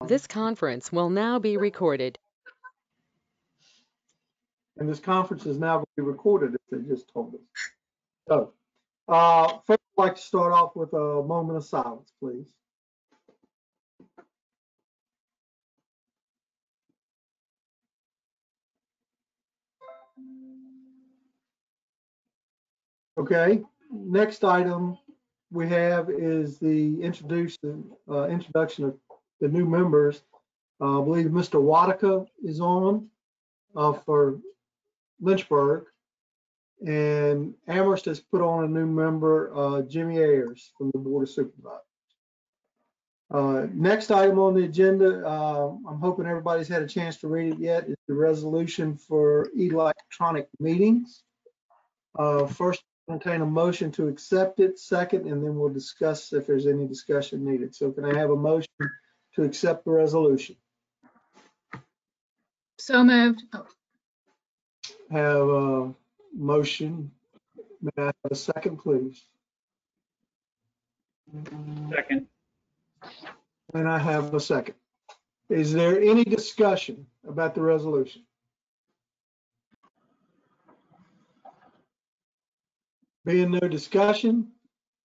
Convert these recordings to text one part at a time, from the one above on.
This conference will now be recorded. And this conference is now going to be recorded, as they just told us. So, first, I'd like to start off with a moment of silence, please. Okay, next item we have is the introduction of the new members. I believe Mr. Wadaka is on for Lynchburg, and Amherst has put on a new member, Jimmy Ayers from the Board of Supervisors. Next item on the agenda, I'm hoping everybody's had a chance to read it yet, is the resolution for electronic meetings. First, entertain a motion to accept it, second, and then we'll discuss if there's any discussion needed. So can I have a motion to accept the resolution? So moved. Oh. Have a motion. May I have a second, please? Second. And I have a second. Is there any discussion about the resolution? Being no discussion,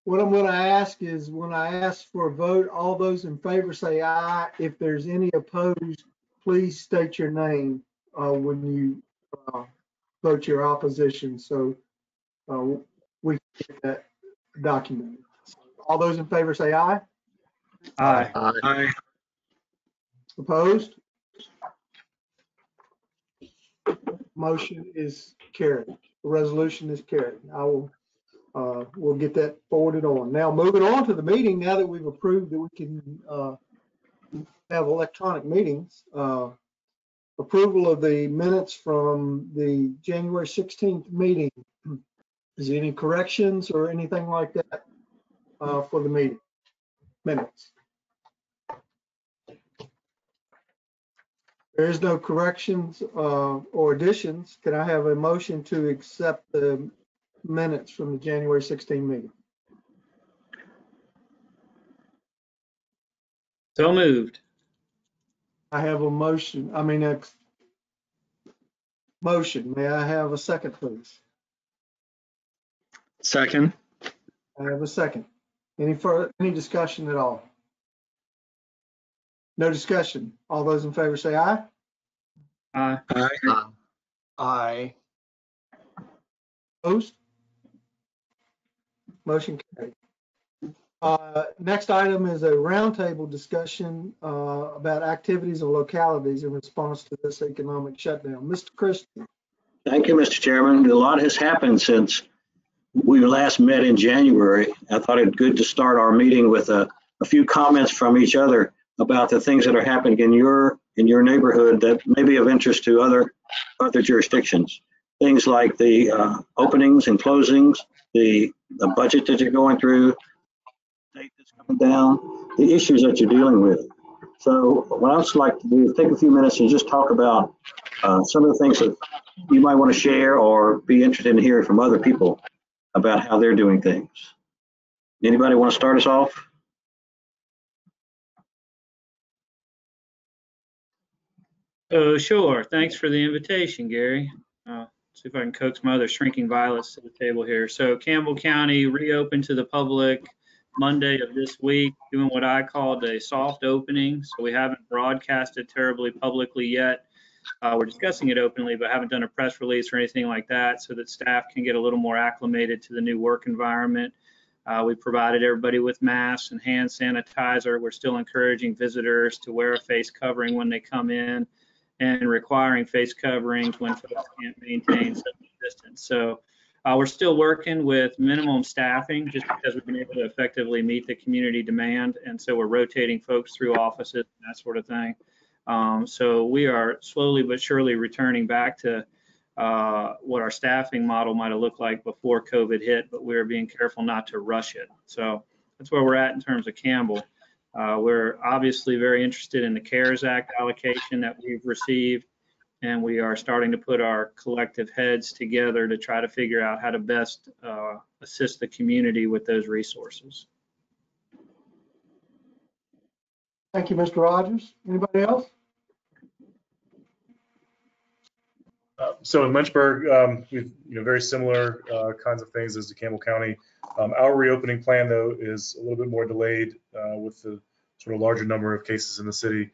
what I'm going to ask is when I ask for a vote, all those in favor say aye. If there's any opposed, please state your name when you vote your opposition, so we can get that documented. So all those in favor say aye. Aye. Aye. Opposed? Motion is carried. The resolution is carried. I will we'll get that forwarded on. Now, moving on to the meeting, now that we've approved that we can have electronic meetings, approval of the minutes from the January 16th meeting. Is there any corrections or anything like that for the meeting minutes? There is no corrections or additions. Can I have a motion to accept the minutes from the January 16 meeting? So moved. I have a motion. Motion. May I have a second, please? Second. I have a second. Any discussion at all? No discussion. All those in favor say aye. Aye. Aye. Aye. Opposed? Motion carried. Next item is a roundtable discussion about activities of localities in response to this economic shutdown. Mr. Christian. Thank you, Mr. Chairman. A lot has happened since we last met in January. I thought it good to start our meeting with a few comments from each other about the things that are happening in your neighborhood that may be of interest to other jurisdictions. Things like the openings and closings, the budget that you're going through, state that's coming down, the issues that you're dealing with. So what I'd like to do is take a few minutes and just talk about some of the things that you might want to share or be interested in hearing from other people about how they're doing things. Anybody want to start us off? Oh, sure. Thanks for the invitation, Gary. See if I can coax my other shrinking violets to the table here. So Campbell County reopened to the public Monday of this week, doing what I called a soft opening. So we haven't broadcasted terribly publicly yet. We're discussing it openly, but haven't done a press release or anything like that so that staff can get a little more acclimated to the new work environment. We provided everybody with masks and hand sanitizer. We're still encouraging visitors to wear a face covering when they come in and requiring face coverings when folks can't maintain social distance. So we're still working with minimum staffing just because we've been able to effectively meet the community demand. And so we're rotating folks through offices and that sort of thing. So we are slowly but surely returning back to what our staffing model might have looked like before COVID hit, but we're being careful not to rush it. So that's where we're at in terms of Campbell. We're obviously very interested in the CARES Act allocation that we've received, and we are starting to put our collective heads together to try to figure out how to best assist the community with those resources. Thank you, Mr. Rogers. Anybody else? So in Lynchburg, we've very similar kinds of things as the Campbell County. Our reopening plan, though, is a little bit more delayed with the sort of larger number of cases in the city.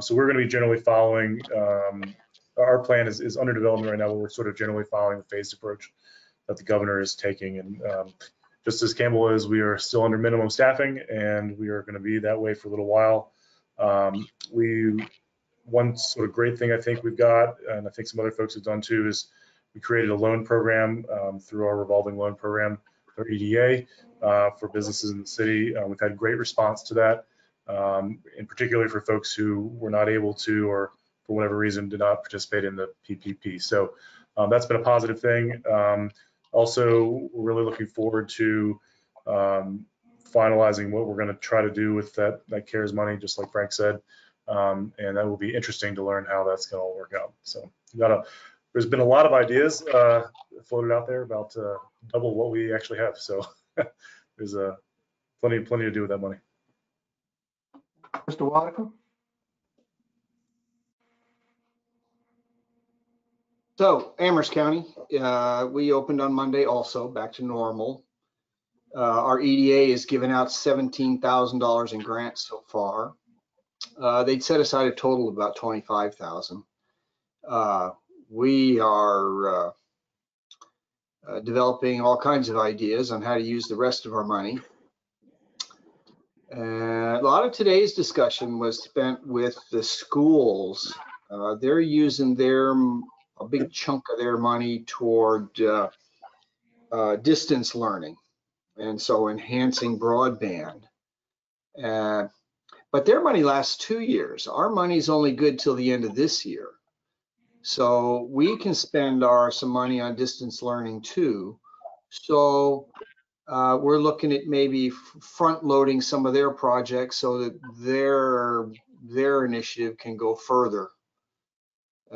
So we're going to be generally following. Our plan is under development right now, but we're sort of generally following the phased approach that the governor is taking. And just as Campbell is, we are still under minimum staffing, and we are going to be that way for a little while. One sort of great thing I think we've got, and I think some other folks have done too, is we created a loan program through our revolving loan program, or EDA, for businesses in the city. We've had great response to that, in particular for folks who were not able to, or for whatever reason, did not participate in the PPP. So that's been a positive thing. Also, we're really looking forward to finalizing what we're going to try to do with that CARES money, just like Frank said. And that will be interesting to learn how that's going to work out. So there's been a lot of ideas floated out there about double what we actually have. So there's plenty to do with that money. Mr. Waddicker? So Amherst County, we opened on Monday also, back to normal. Our EDA has given out $17,000 in grants so far. They'd set aside a total of about $25,000. We are developing all kinds of ideas on how to use the rest of our money. A lot of today's discussion was spent with the schools. They're using a big chunk of their money toward distance learning, and so enhancing broadband. But their money lasts 2 years. Our money's only good till the end of this year. So we can spend some money on distance learning too. So we're looking at maybe front loading some of their projects so that their initiative can go further.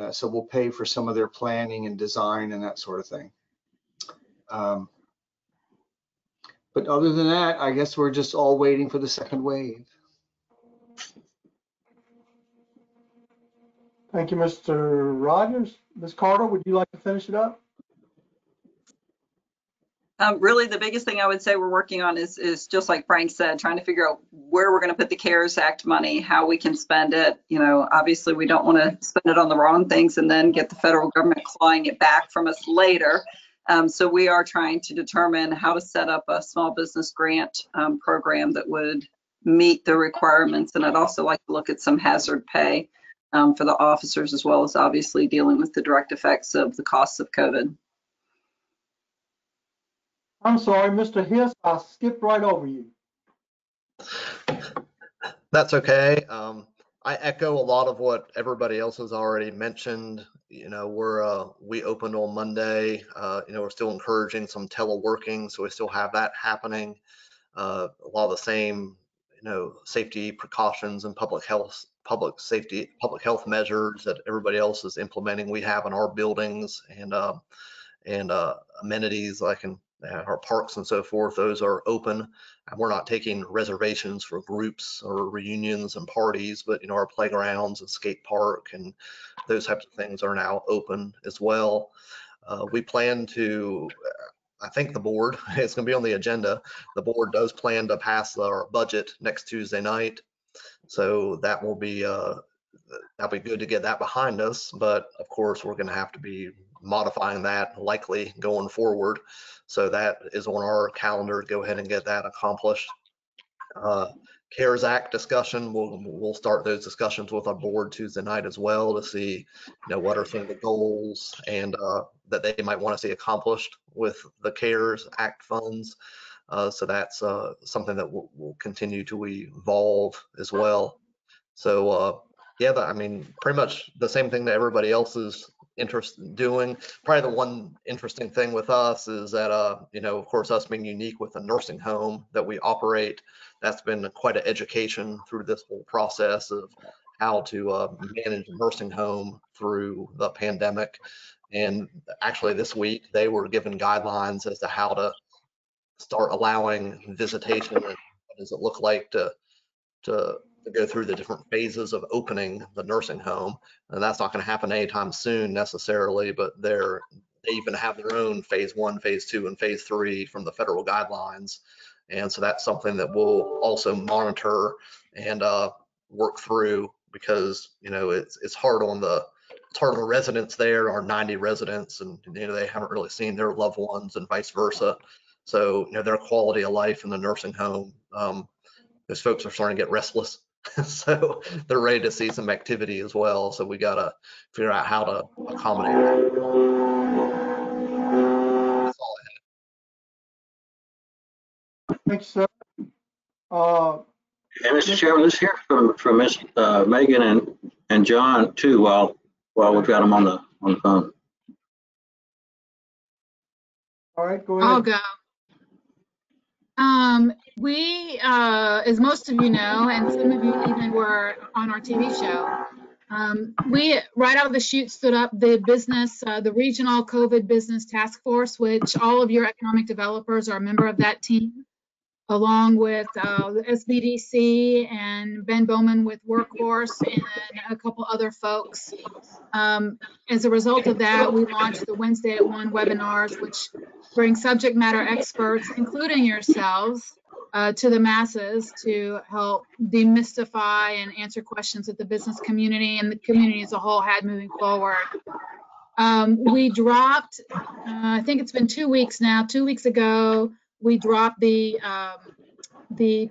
So we'll pay for some of their planning and design and that sort of thing. But other than that, I guess we're just all waiting for the second wave. Thank you, Mr. Rogers. Ms. Carter, would you like to finish it up? Really, the biggest thing I would say we're working on is just like Frank said, trying to figure out where we're going to put the CARES Act money, how we can spend it. Obviously, we don't want to spend it on the wrong things and then get the federal government clawing it back from us later. So we are trying to determine how to set up a small business grant program that would meet the requirements. And I'd also like to look at some hazard pay for the officers, as well as obviously dealing with the direct effects of the costs of COVID. I'm sorry, Mr. Hiss, I skipped right over you. That's okay. I echo a lot of what everybody else has already mentioned. We opened on Monday. We're still encouraging some teleworking, so we still have that happening. A lot of the same, safety precautions and public health measures that everybody else is implementing. We have in our buildings and amenities like in our parks and so forth. Those are open, and we're not taking reservations for groups or reunions and parties, but our playgrounds and skate park and those types of things are now open as well. We plan to, I think the board, it's going to be on the agenda. The board does plan to pass our budget next Tuesday night, so that will be that'll be good to get that behind us. But of course, we're going to have to be modifying that likely going forward. So that is on our calendar to go ahead and get that accomplished. CARES Act discussion, we'll start those discussions with our board Tuesday night as well to see, what are some of the goals and that they might want to see accomplished with the CARES Act funds. So that's something that will continue to evolve as well. So pretty much the same thing that everybody else is interested in doing. Probably the one interesting thing with us is that, of course, us being unique with the nursing home that we operate, that's been quite an education through this whole process of how to manage a nursing home through the pandemic. And actually this week, they were given guidelines as to how to start allowing visitation and what does it look like to to go through the different phases of opening the nursing home. And that's not going to happen anytime soon necessarily, but they even have their own phase 1, phase 2, and phase 3 from the federal guidelines. And so that's something that we'll also monitor and work through, because, you know, it's hard on the residents there, our 90 residents, and, you know, they haven't really seen their loved ones and vice versa. So, you know, their quality of life in the nursing home, those folks are starting to get restless. So they're ready to see some activity as well. So we got to figure out how to accommodate that. That's all I Thanks, sir. And Mr. Chairman, let's hear from Ms. Megan and John too, while we've got them on the phone. All right, go I'll ahead. go. We, as most of you know, and some of you even were on our TV show, we right out of the chute stood up the regional COVID business task force, which all of your economic developers are a member of that team, along with the SVDC and Ben Bowman with Workforce and a couple other folks. As a result of that, we launched the Wednesday at 1 webinars, which bring subject matter experts, including yourselves, to the masses to help demystify and answer questions that the business community and the community as a whole had moving forward. We dropped, I think it's been 2 weeks now, 2 weeks ago, we dropped the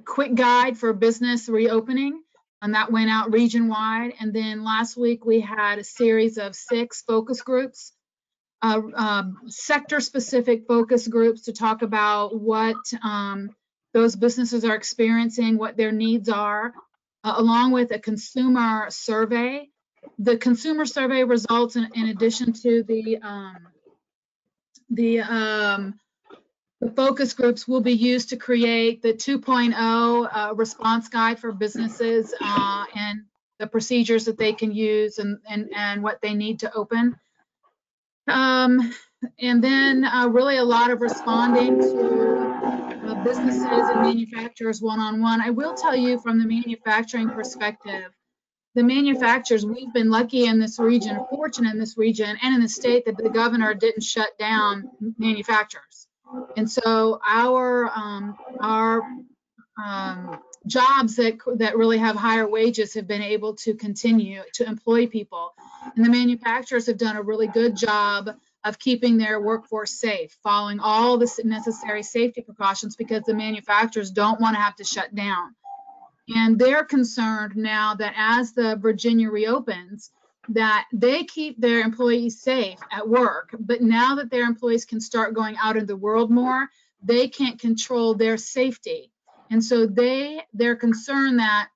quick guide for business reopening, and that went out region-wide. And then last week we had a series of 6 focus groups, sector-specific focus groups, to talk about what those businesses are experiencing, what their needs are, along with a consumer survey. The consumer survey results, in addition to the focus groups, will be used to create the 2.0 response guide for businesses and the procedures that they can use and what they need to open. And then really a lot of responding to businesses and manufacturers one-on-one. I will tell you from the manufacturing perspective, the manufacturers, we've been lucky in this region, fortunate in this region and in the state, that the governor didn't shut down manufacturers. And so our jobs that really have higher wages have been able to continue to employ people. And the manufacturers have done a really good job of keeping their workforce safe, following all the necessary safety precautions, because the manufacturers don't want to have to shut down. And they're concerned now that as the Virginia reopens, that they keep their employees safe at work, but now that their employees can start going out in the world more, they can't control their safety. And so they're concerned that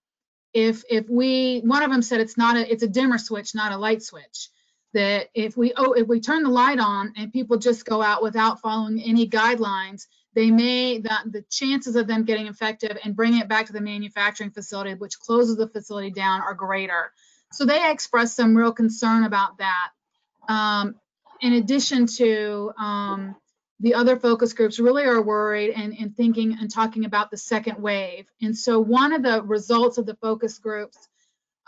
if one of them said it's a dimmer switch, not a light switch, that if we turn the light on and people just go out without following any guidelines, the chances of them getting infected and bringing it back to the manufacturing facility, which closes the facility down, are greater. So they expressed some real concern about that. In addition to the other focus groups really are worried and thinking and talking about the second wave. And so one of the results of the focus groups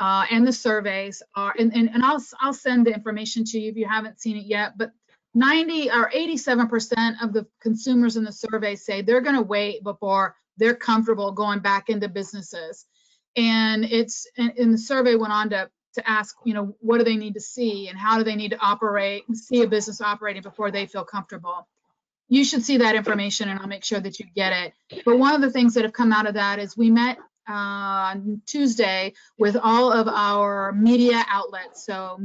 and the surveys are, and I'll send the information to you if you haven't seen it yet, but 90 or 87% of the consumers in the survey say they're going to wait before they're comfortable going back into businesses. And the survey went on to ask, what do they need to see and how do they need to see a business operating before they feel comfortable. You should see that information and I'll make sure that you get it. But one of the things that have come out of that is we met on Tuesday with all of our media outlets, so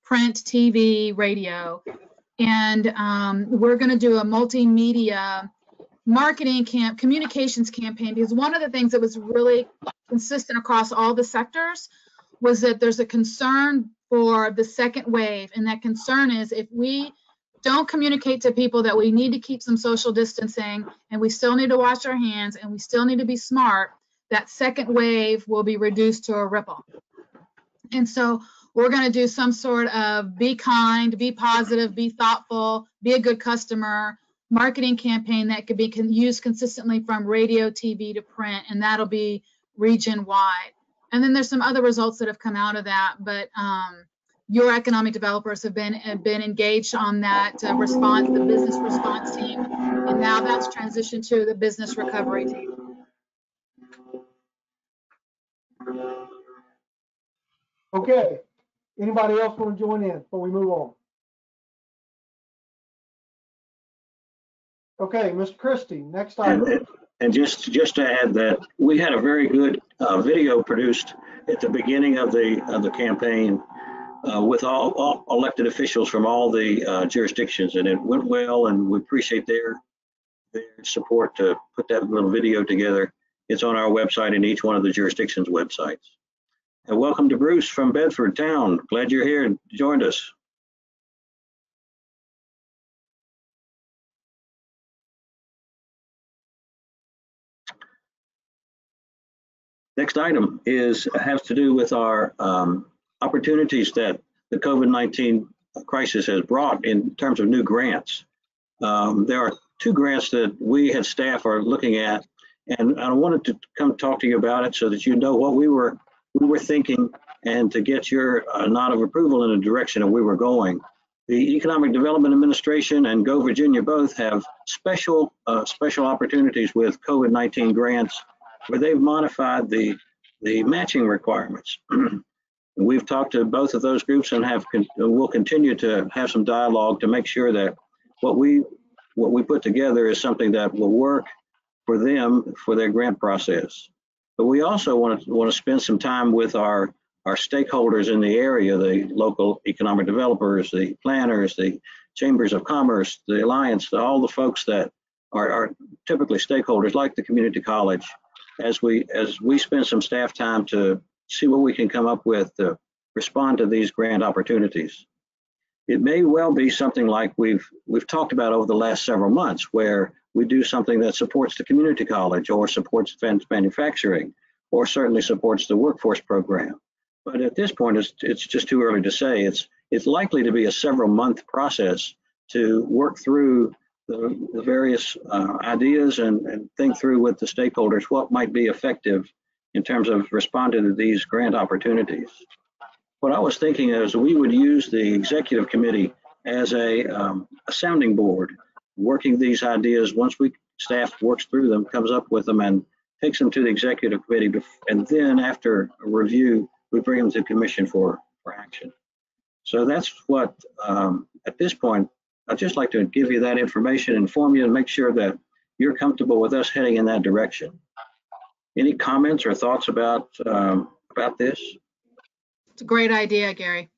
print, TV, radio, and we're going to do a multimedia marketing communications campaign, because one of the things that was really consistent across all the sectors was that there's a concern for the second wave, and that concern is if we don't communicate to people that we need to keep some social distancing and we still need to wash our hands and we still need to be smart, that second wave will be reduced to a ripple. And so we're going to do some sort of be kind, be positive, be thoughtful, be a good customer marketing campaign that could be used consistently from radio, TV to print, and that'll be region-wide. And then there's some other results that have come out of that, but your economic developers have been engaged on that response, the business response team, and now that's transitioned to the business recovery team. Okay, anybody else want to join in before we move on? Okay, Mr. Christie, next item. And just to add that we had a very good video produced at the beginning of the campaign with all elected officials from all the jurisdictions, and it went well, and we appreciate their support to put that little video together. It's on our website and each one of the jurisdictions' websites. And welcome to Bruce from Bedford Town. Glad you're here and joined us. Next item has to do with our opportunities that the COVID-19 crisis has brought in terms of new grants. There are 2 grants that we as staff are looking at, and I wanted to come talk to you about it so that you know what we were thinking and to get your nod of approval in the direction that we were going. The Economic Development Administration and Go Virginia both have special opportunities with COVID-19 grants where they've modified the matching requirements. We've talked to both of those groups and will continue to have some dialogue to make sure that what we put together is something that will work for them for their grant process. But we also want to spend some time with our stakeholders in the area, the local economic developers, the planners, the chambers of commerce, the alliance, all the folks that are typically stakeholders like the community college, as we spend some staff time to see what we can come up with to respond to these grant opportunities. It may well be something like we've talked about over the last several months, where we do something that supports the community college or supports advanced manufacturing or certainly supports the workforce program. But at this point, it's just too early to say. It's likely to be a several month process to work through the various ideas and think through with the stakeholders what might be effective in terms of responding to these grant opportunities. What I was thinking is we would use the executive committee as a sounding board, working these ideas. Once staff works through them, comes up with them and takes them to the executive committee, and then after a review, we bring them to the commission for action. So that's what, at this point, I'd just like to give you that information, inform you, and make sure that you're comfortable with us heading in that direction. Any comments or thoughts about this? It's a great idea, Gary.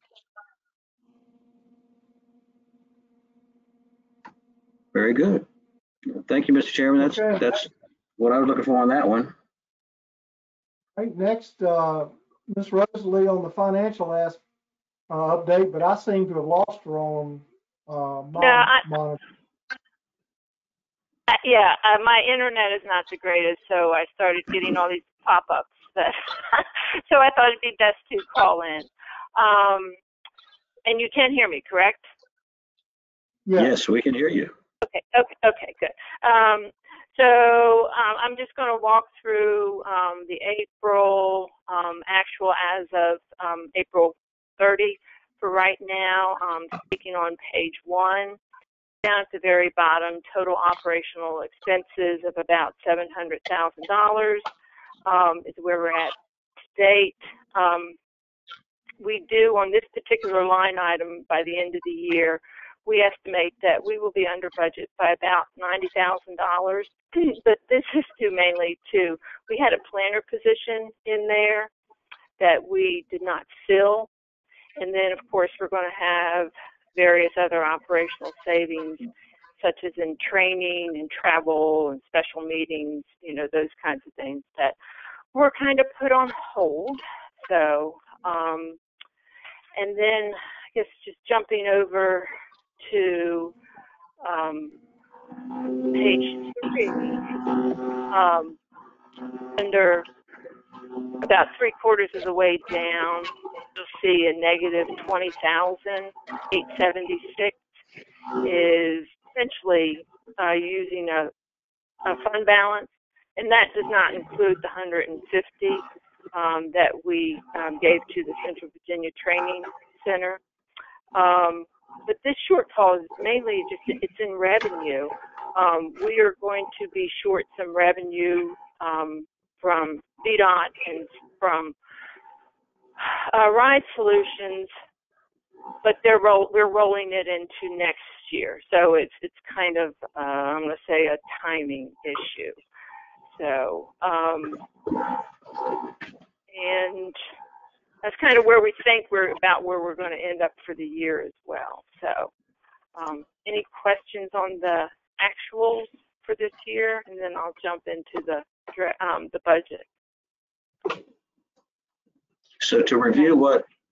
Very good. Thank you, Mr. Chairman. That's what I was looking for on that one. Right, next, Ms. Rosalie on the financial update, but I seem to have lost her on monitor. Yeah, my internet is not the greatest, so I started getting all these pop-ups. So I thought it'd be best to call in. And you can hear me, correct? Yes, we can hear you. Okay, good. So I'm just going to walk through the April actual as of April 30 for right now. Speaking on page 1. Down at the very bottom, total operational expenses of about $700,000 is where we're at to date. We do, on this particular line item, by the end of the year, we estimate that we will be under budget by about $90,000. But this is due mainly to, we had a planner position in there that we did not fill. And then, of course, we're going to have various other operational savings, such as in training and travel and special meetings, you know, those kinds of things that were kind of put on hold. So, and then I guess just jumping over to page 3, under about 3/4 of the way down, you'll see a negative 20,876 is essentially using a fund balance and that does not include the 150 that we gave to the Central Virginia Training Center. But this shortfall is mainly just, it's in revenue. We are going to be short some revenue from VDOT and from Ride Solutions, but we're rolling it into next year. So it's kind of, I'm going to say, a timing issue. So, and that's kind of where we think we're going to end up for the year as well. So, any questions on the actuals for this year? And then I'll jump into the budget. So to review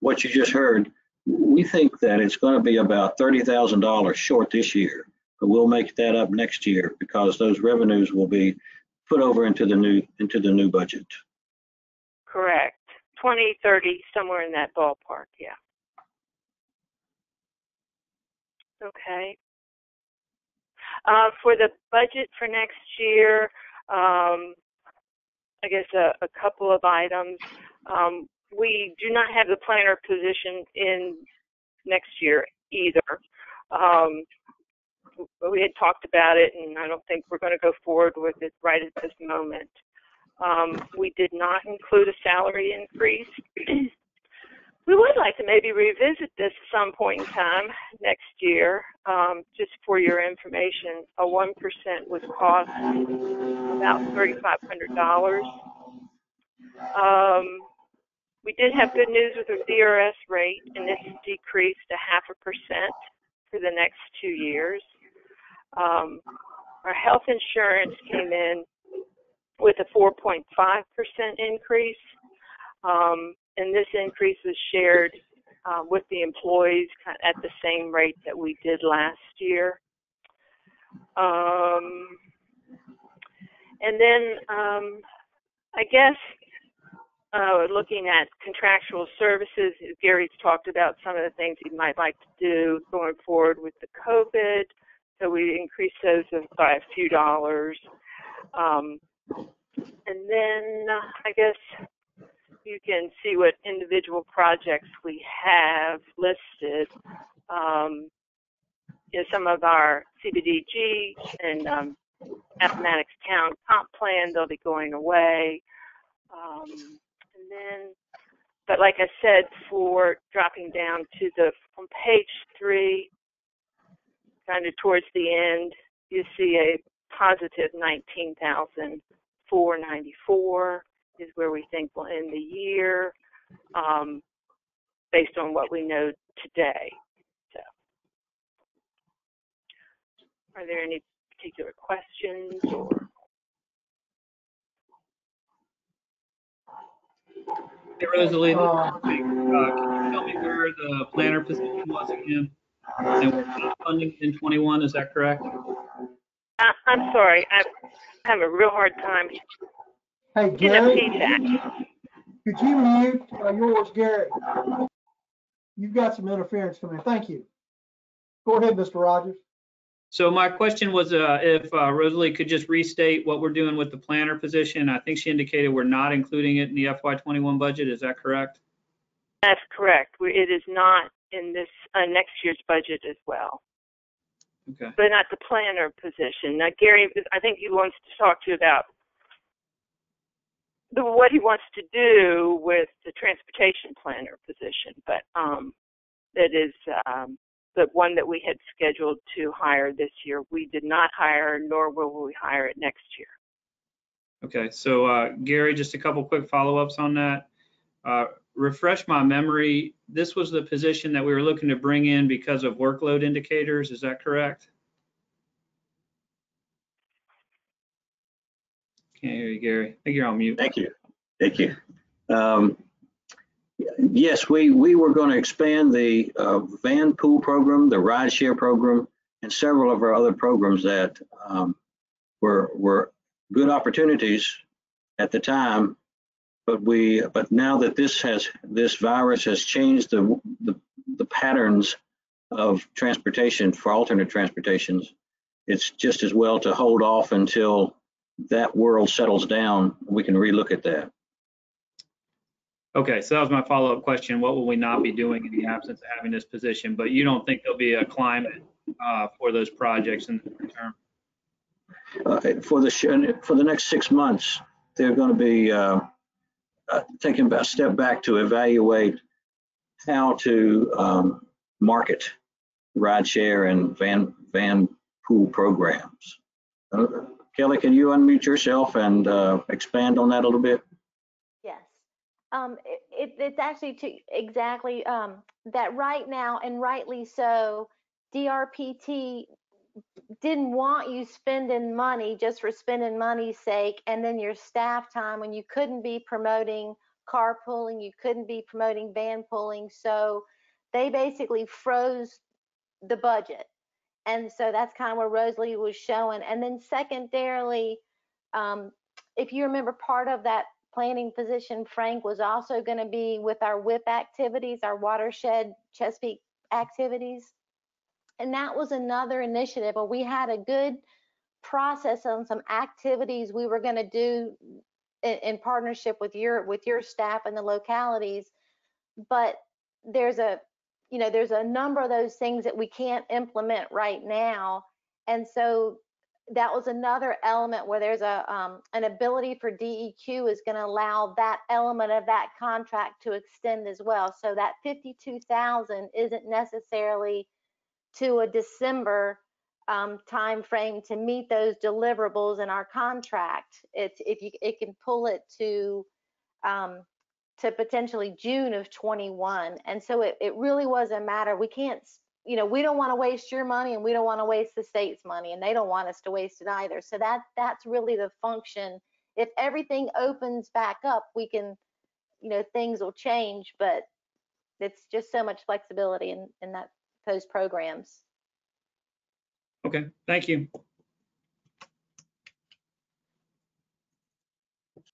what you just heard, we think that it's going to be about $30,000 short this year, but we'll make that up next year because those revenues will be put over into the new budget. Correct. 20, 30, somewhere in that ballpark, yeah. Okay. For the budget for next year, I guess a couple of items. We do not have the planner position in next year either. We had talked about it, and I don't think we're going to go forward with it right at this moment. We did not include a salary increase. We would like to maybe revisit this at some point in time next year. Just for your information, a 1% would cost about $3,500. We did have good news with our DRS rate, and this decreased to 0.5% for the next 2 years. Our health insurance came in with a 4.5% increase, and this increase was shared with the employees at the same rate that we did last year. And then I guess looking at contractual services, Gary's talked about some of the things he might like to do going forward with the COVID, so we increased those by a few dollars. And then I guess you can see what individual projects we have listed. Some of our CVPDC and Appomattox Town comp plan, they'll be going away. And then, but like I said, for dropping down to on page 3, kind of towards the end, you see a positive 19,494 is where we think we'll end the year, based on what we know today. So, are there any particular questions or? Hey, Rosalie, can you tell me where the planner position was again? And we're not funding in 21, is that correct? I'm sorry, I have a real hard time. Hey, Gary, could you mute yours, Gary? You've got some interference coming in. Thank you. Go ahead, Mr. Rogers. So my question was if Rosalie could just restate what we're doing with the planner position. I think she indicated we're not including it in the FY21 budget. Is that correct? That's correct. It is not in this next year's budget as well. Okay. But not the planner position. Now, Gary, I think he wants to talk to you about what he wants to do with the transportation planner position, but that is the one that we had scheduled to hire this year. We did not hire, nor will we hire it next year. Okay, so Gary, just a couple quick follow-ups on that. Refresh my memory, this was the position that we were looking to bring in because of workload indicators, is that correct? Can't hear you, Gary. I think you're on mute. Thank you. Thank you. Yes, we were going to expand the van pool program, the rideshare program, and several of our other programs that were good opportunities at the time. But now that this virus has changed the patterns of transportation for alternate transportations, it's just as well to hold off until that world settles down, we can relook at that. Okay, so that was my follow-up question. What will we not be doing in the absence of having this position? But you don't think there'll be a climate for those projects in the near term? For the next 6 months, they're going to be taking a step back to evaluate how to market rideshare and van pool programs. Kelly, can you unmute yourself and expand on that a little bit? Yes. It's actually exactly that right now, and rightly so, DRPT didn't want you spending money just for spending money's sake, and then your staff time when you couldn't be promoting carpooling, you couldn't be promoting van pooling. So they basically froze the budget. And so that's kind of where Rosalie was showing. And then secondarily, if you remember, part of that planning position, Frank, was also going to be with our WIP activities, our watershed Chesapeake activities. And that was another initiative where we had a good process on some activities we were going to do in partnership with your staff and the localities. But there's a number of those things that we can't implement right now. And so that was another element where there's an ability for DEQ is going to allow that element of that contract to extend as well. So that 52,000 isn't necessarily to a December time frame to meet those deliverables in our contract. It can pull it to potentially June of 21. And so it really was a matter, we can't, we don't want to waste your money, and we don't want to waste the state's money, and they don't want us to waste it either. So that's really the function. If everything opens back up, we can, things will change, but it's just so much flexibility in those programs. Okay, thank you.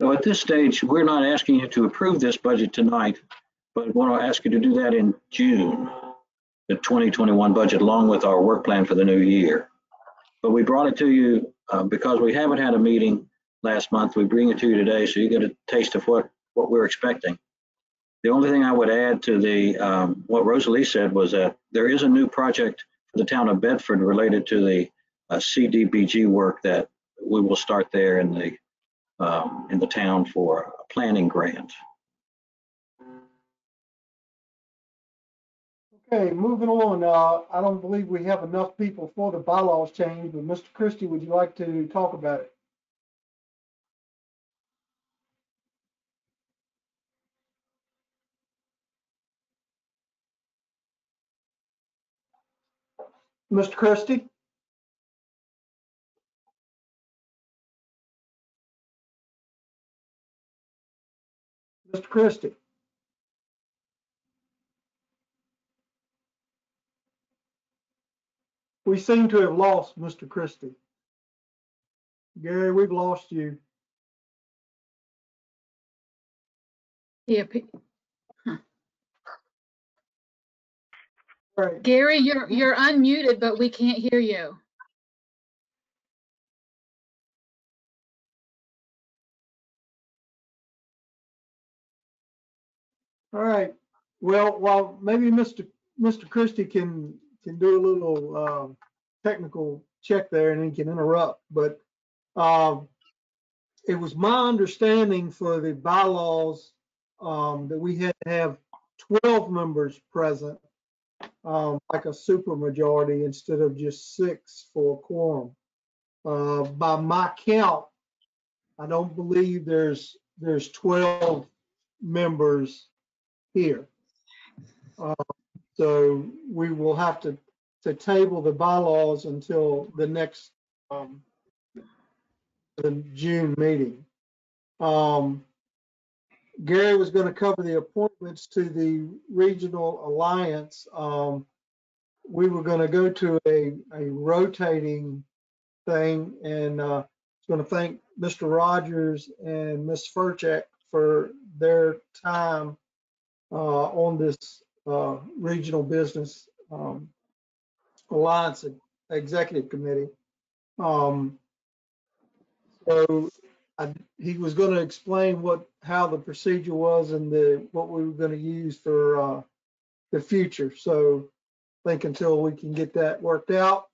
So at this stage, we're not asking you to approve this budget tonight, but want to ask you to do that in June, the 2021 budget, along with our work plan for the new year. But we brought it to you because we haven't had a meeting last month. We bring it to you today, so you get a taste of what we're expecting. The only thing I would add to the what Rosalie said was that there is a new project for the town of Bedford related to the CDBG work that we will start there in the town for a planning grant. Okay, moving on. I don't believe we have enough people for the bylaws change, but Mr. Christie, would you like to talk about it? Mr. Christie? Mr. Christie? We seem to have lost Mr. Christie. Gary, we've lost you. Yeah. All right. Gary, you're unmuted, but we can't hear you. All right. Well, while maybe Mr. Christie can do a little technical check there and then can interrupt, but it was my understanding for the bylaws that we had to have 12 members present, like a super majority instead of just 6 for a quorum. By my count, I don't believe there's 12 members here. So we will have to table the bylaws until the next the June meeting. Gary was going to cover the appointments to the regional alliance. We were going to go to a rotating thing, and I was going to thank Mr. Rogers and Ms. Furchek for their time on this regional business alliance executive committee. So So he was going to explain how the procedure was and what we were going to use for the future. So I think until we can get that worked out,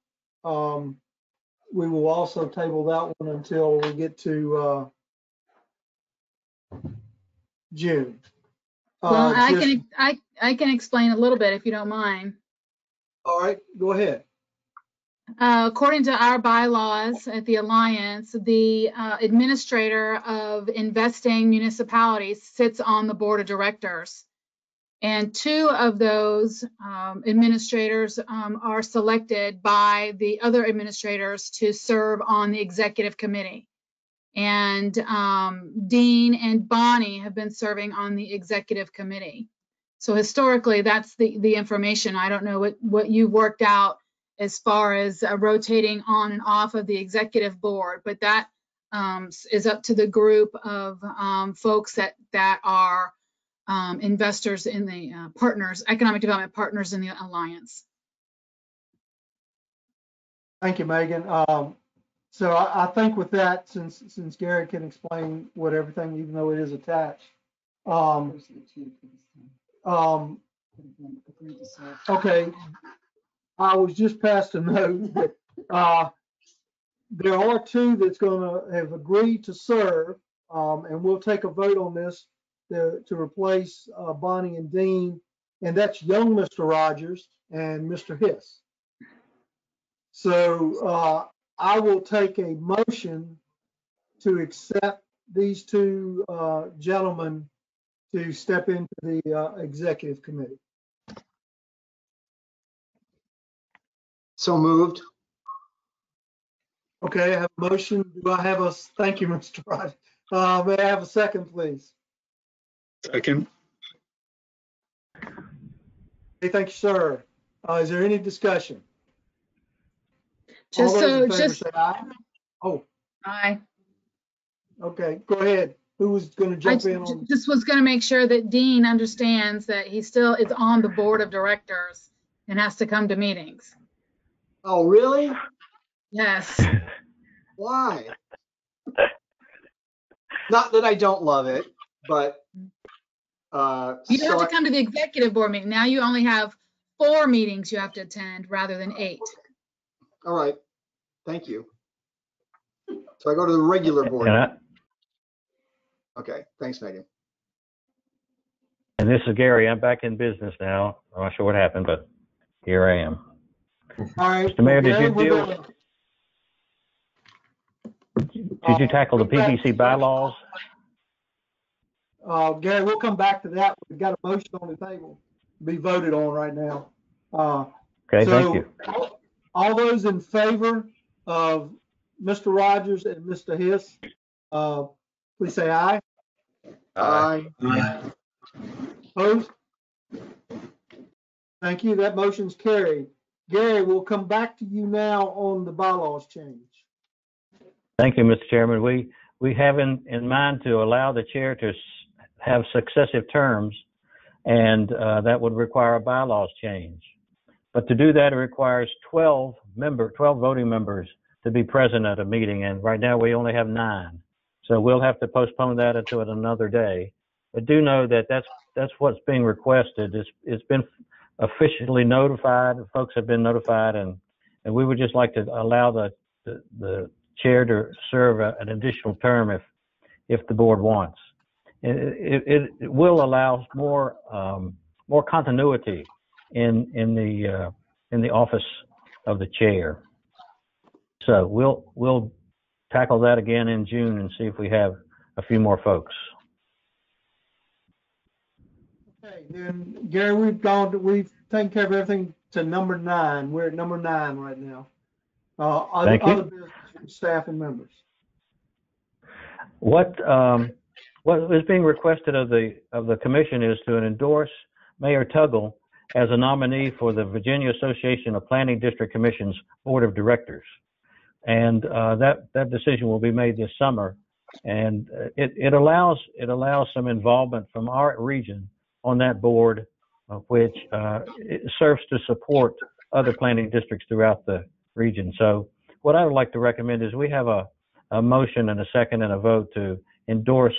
we will also table that one until we get to June. Well, I can explain a little bit if you don't mind. All right, go ahead. According to our bylaws at the Alliance, the administrator of investing municipalities sits on the board of directors. And two of those administrators are selected by the other administrators to serve on the executive committee. And Dean and Bonnie have been serving on the executive committee. So historically, that's the information. I don't know what you've worked out as far as rotating on and off of the executive board, but that is up to the group of folks that are investors in the economic development partners in the Alliance. Thank you, Megan. So I think with that, since Gary can explain what everything, even though it is attached. Okay, I was just passed a note that there are two that's going to have agreed to serve, and we'll take a vote on this to replace Bonnie and Dean, and that's young Mr. Rogers and Mr. Hiss. So I will take a motion to accept these two gentlemen to step into the executive committee. So moved. Okay, I have a motion. Do I have thank you, Mr. Rogers. May I have a second, please? Second. Hey, thank you, sir. Is there any discussion? Just All those in so, favor just say aye. Oh, aye. okay, go ahead. Who was going to jump in on? Just was going to make sure that Dean understands that he still is on the board of directors and has to come to meetings. Oh, really? Yes. Why? Not that I don't love it, but You don't have to come to the executive board meeting. Now you only have 4 meetings you have to attend rather than 8. all right. Thank you. So I go to the regular board. Okay. Thanks, Megan. And this is Gary. I'm back in business now. I'm not sure what happened, but here I am. All right. Mr. Mayor, Gary, did you tackle the PDC bylaws? Gary, we'll come back to that. We've got a motion on the table to be voted on right now. Okay, thank you. All those in favor of Mr. Rogers and Mr. Hiss, please say aye. Aye. Opposed? Thank you. That motion's carried. Gary, we'll come back to you now on the bylaws change. Thank you, Mr. Chairman. We have in mind to allow the chair to have successive terms, and that would require a bylaws change. But to do that, it requires 12 voting members to be present at a meeting, and right now we only have 9. So we'll have to postpone that until another day. But do know that that's what's being requested. It's been officially notified. Folks have been notified, and we would just like to allow the chair to serve an additional term if the board wants. It will allow more continuity in the office of the chair. So we'll tackle that again in June and see if we have a few more folks. Okay, then Gary, we've taken care of everything to number 9. We're at number 9 right now. Thank you. Other business from staff and members. What is being requested of the commission is to endorse Mayor Tuggle as a nominee for the Virginia Association of Planning District Commissions Board of Directors. And that decision will be made this summer. And it allows some involvement from our region on that board, which it serves to support other planning districts throughout the region. So what I would like to recommend is we have a a motion and a second and a vote to endorse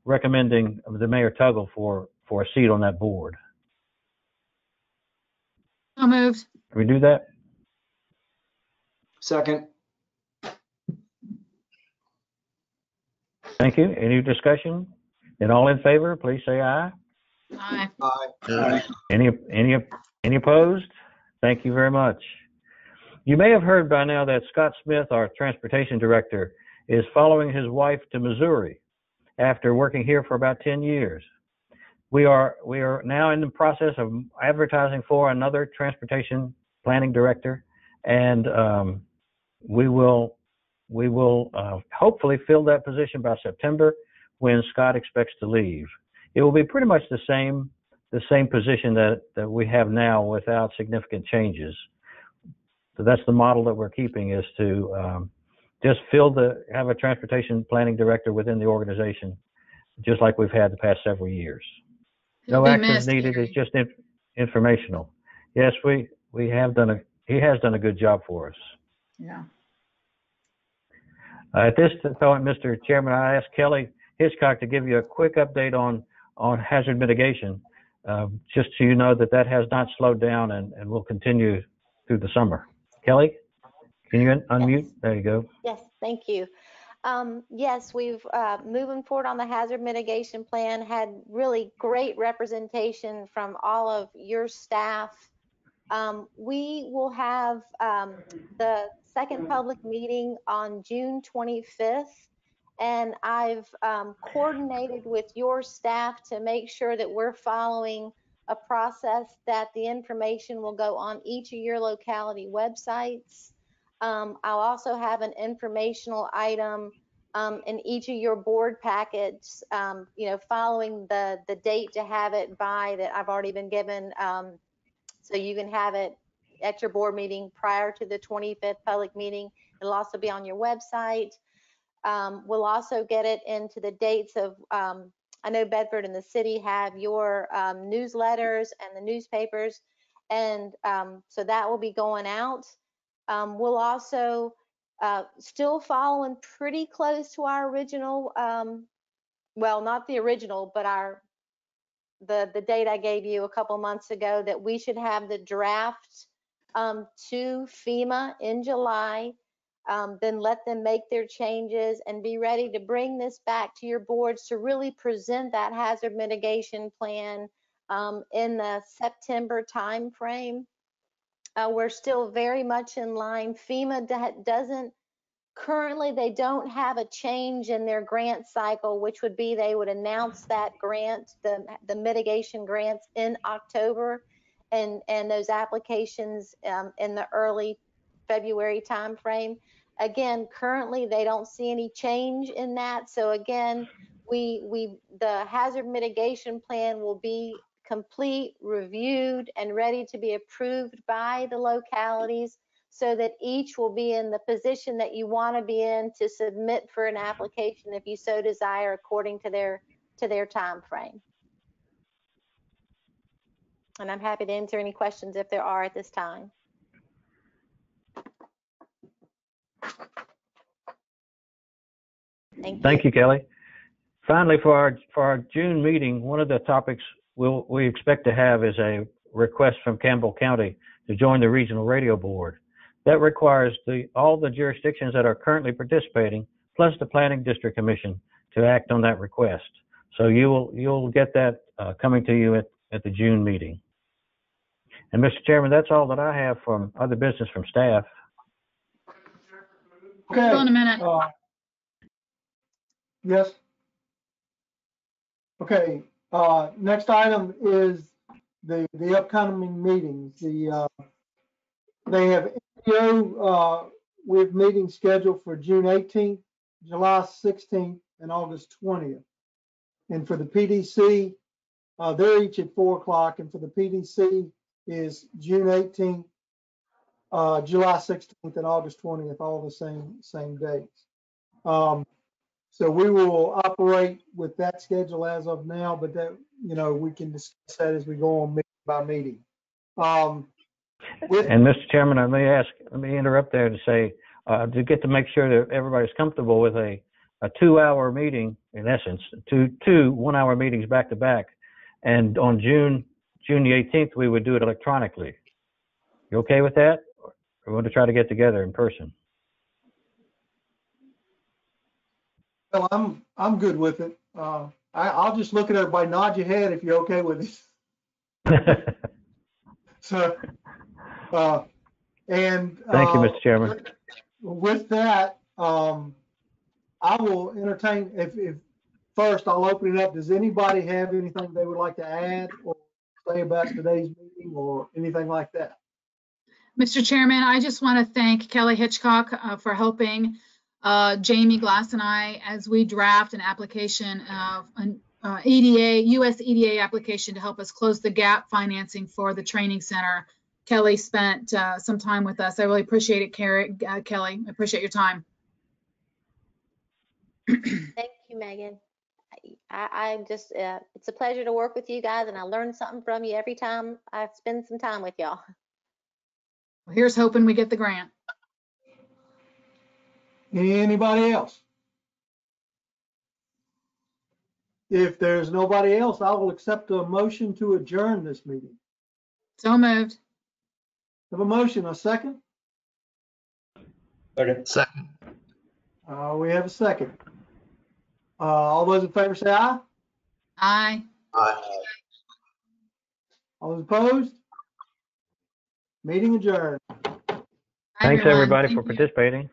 recommending the Mayor Tuggle for a seat on that board. So moved. Can we do that? Second. Thank you. Any discussion? And all in favor, please say aye. Aye. Aye. Any opposed? Thank you very much. You may have heard by now that Scott Smith, our transportation director, is following his wife to Missouri after working here for about 10 years. We are now in the process of advertising for another transportation planning director, and we will hopefully fill that position by September when Scott expects to leave. It will be pretty much the same position that we have now without significant changes. So that's the model that we're keeping, is to just have a transportation planning director within the organization, just like we've had the past several years. No actions needed. It's just informational. Yes, he has done a good job for us. Yeah. At this point, Mr. Chairman, I ask Kelly Hitchcock to give you a quick update on hazard mitigation, just so you know that has not slowed down and will continue through the summer. Kelly, can you unmute? Yes. There you go. Yes, thank you. Yes, we've moving forward on the hazard mitigation plan, had really great representation from all of your staff. We will have the second public meeting on June 25th, and I've coordinated with your staff to make sure that we're following a process that the information will go on each of your locality websites. I'll also have an informational item in each of your board packets, following the date to have it by that I've already been given, so you can have it at your board meeting prior to the 25th public meeting. It'll also be on your website. We'll also get it into the dates of, I know Bedford and the city have your newsletters and the newspapers, and so that will be going out. We'll also still following pretty close to our original, well, not the original, but the date I gave you a couple months ago, that we should have the draft to FEMA in July, then let them make their changes and be ready to bring this back to your boards to really present that hazard mitigation plan in the September timeframe. We're still very much in line. FEMA doesn't currently, they don't have a change in their grant cycle, which would be they would announce that grant, the mitigation grants, in October, and those applications in the early February timeframe. Again, currently they don't see any change in that. So again, the hazard mitigation plan will be complete, reviewed, and ready to be approved by the localities, so that each will be in the position that you want to be in to submit for an application if you so desire, according to their time frame. And I'm happy to answer any questions if there are at this time. Thank you, Kelly. Finally, for our June meeting, one of the topics we expect to have is a request from Campbell County to join the Regional Radio Board. That requires all the jurisdictions that are currently participating, plus the Planning District Commission, to act on that request. So you'll get that coming to you at the June meeting. And Mr. Chairman, that's all that I have from other business from staff. Okay. Hold on a minute. Yes. Okay. Next item is the upcoming meetings. They have NPO with meetings scheduled for June 18th, July 16th, and August 20th. And for the PDC, they're each at 4 o'clock. And for the PDC is June 18th, July 16th, and August 20th, all the same dates. So we will operate with that schedule as of now, but that, we can discuss that as we go on meeting by meeting. And Mr. Chairman, let me interrupt there to say, to get to make sure that everybody's comfortable with a 2-hour meeting, in essence, two 1-hour meetings back to back. And on June the 18th, we would do it electronically. You okay with that? Or we want to try to get together in person? Well, I'm good with it. I'll just look at everybody, nod your head if you're okay with it. So, Thank you, Mr. Chairman. With that, I will entertain, if first I'll open it up. Does anybody have anything they would like to add or say about today's meeting or anything like that? Mr. Chairman, I just want to thank Kelly Hitchcock for helping Jamie Glass and I as we draft an application of an US EDA application to help us close the gap financing for the training center. Kelly spent some time with us. I really appreciate it, Kelly. I appreciate your time. Thank you, Megan. I just, it's a pleasure to work with you guys, and I learn something from you every time I spend some time with y'all. Well, here's hoping we get the grant. Anybody else? If there's nobody else, I will accept a motion to adjourn this meeting. So moved. Have a motion, a second? Second. We have a second. All those in favor say aye. Aye. Aye. All those opposed? Meeting adjourned. Thanks, everyone. everybody, Thank for you. participating.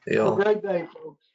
Have a great day, folks.